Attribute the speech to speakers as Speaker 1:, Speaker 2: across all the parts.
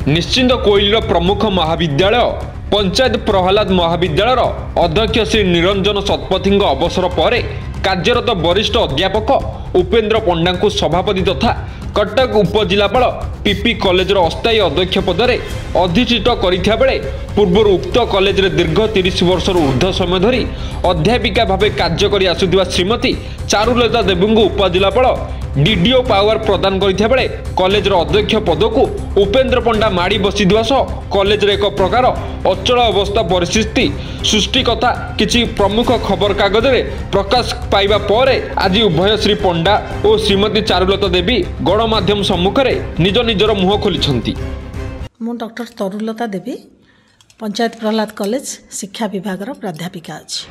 Speaker 1: निश्चिंत कोइल प्रमुख महाविद्यालय पंचायत प्रहलाद महाविद्यालय अध्यक्ष श्री निरंजन शतपथी अवसर पर कार्यरत वरिष्ठ अध्यापक उपेन्द्र पंडा को सभापति तथा कटक उपजिलापाल पीपी कॉलेज अस्थायी अध्यक्ष पदे अधिष्ठित करथिया बेले पूर्व उक्त कॉलेज दीर्घ 30 वर्ष ऊर्ध्व समय धरी अध्यापिका भाव कार्य कर आसुथिबा श्रीमती चारुलता देवी को उपजिलापाल डीडीओ पावर प्रदान करथिया बेले कॉलेज अध्यक्ष पद को उपेन्द्र पंडा माड़ी बसिथिबा सह कॉलेज एक प्रकार अचल अवस्था परिस्थिति सृष्टि कथा किछि प्रमुख खबर कागज में प्रकाश पाइबा पर आज उभय श्री पंडा और श्रीमती चारुलता देवी गणमाध्यम सम्मुख में निज निजर मुह खोली।
Speaker 2: मु डॉक्टर चारुलता देवी पंचायत प्रहलाद कॉलेज शिक्षा विभाग प्राध्यापिका अच्छी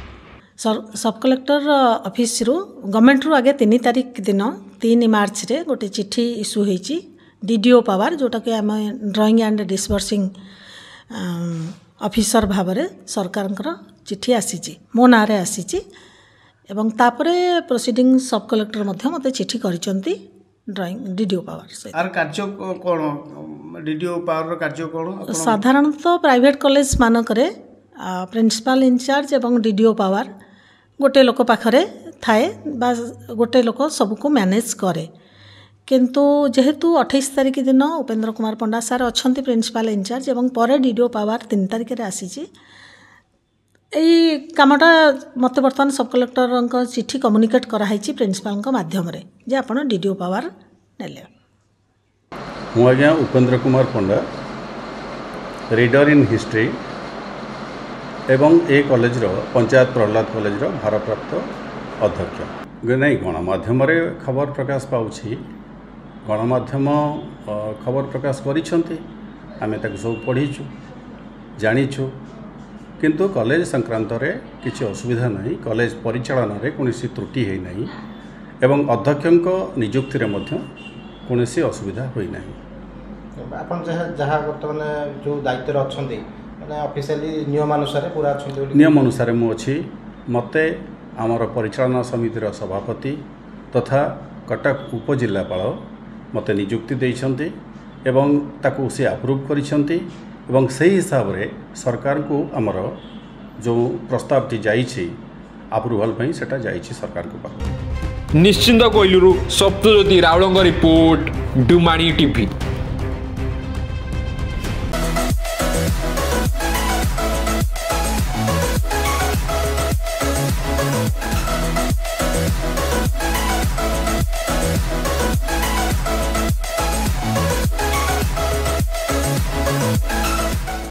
Speaker 2: सब कलेक्टर ऑफिस रु गवर्नमेंट रु आगे 3 तारिख दिन 3 मार्च रे गोटे चिट्ठी इश्यू होईची डीडीओ पावर जोटा कि आम ड्राइंग एंड डिस्बर्सिंग ऑफिसर भाव में सरकार चिट्ठी आसी मो ना आसी एवं तापरे प्रोसीडिंग सब कलेक्टर मते चिट्ठी करिसंती ड्राइंग डीडीओ पावर से
Speaker 3: आर कार्य कोन डीडीओ पावर कार्य कोन
Speaker 2: साधारणतः प्राइवेट कॉलेज मानकरे प्रिंसिपल इंचार्ज एवं डीडीओ पावर गोटे लोक पाखरे थाए बा गोटे लोक सबको मैनेज करे किंतु जेहेतु 28 तारिख दिन उपेन्द्र कुमार पंडा सार अच्छा प्रिंसिपल इंचार्ज एवं पर डीडीओ पावर 3 तारिख रे आसी यही कामटा मत बर्तमान सब कलेक्टर चिट्ठी कम्युनिकेट कराई प्रिंसिपल माध्यम रे जे आपण डीडीओ पावर नेले।
Speaker 4: मु आज्ञा उपेन्द्र कुमार पंडा रीडर इन हिस्ट्री एवं ए कॉलेज पंचायत प्रहलाद कॉलेज भारप्राप्त अध्यक्ष नहीं गणमाध्यम खबर प्रकाश पाउछि गणमाध्यम खबर प्रकाश करिसंती आमे ताकु सब पढ़ीचु जानिछु किंतु कॉलेज संक्रांत रे किछि असुविधा नहीं कॉलेज परिचालन रे कोनोसी त्रुटि है नहीं एवं अध्यक्षक नियुक्ति रे मध्य कोनोसी असुविधा होई नहीं।
Speaker 3: आपण जहाँ वर्तमान जो दायित्व रे अछंती माने ऑफिशियली नियम अनुसार पूरा अछंती
Speaker 4: नियम अनुसार मु अछि मते आमर परिचालन समितिर सभापति तथा कटक उपजिलापाल मते नियुक्ति देइछंती एवं ताकू से अप्रूव करिछंती एवं सही हिसाब रे सरकार को आमर जो प्रस्ताव टी जाइछि अप्रूवल पई सेटा जाइछि सरकार को पाख।
Speaker 1: निश्चिंत कोइलुरु सप्तज्योति रावळंग रिपोर्ट डुमाणी टीवी।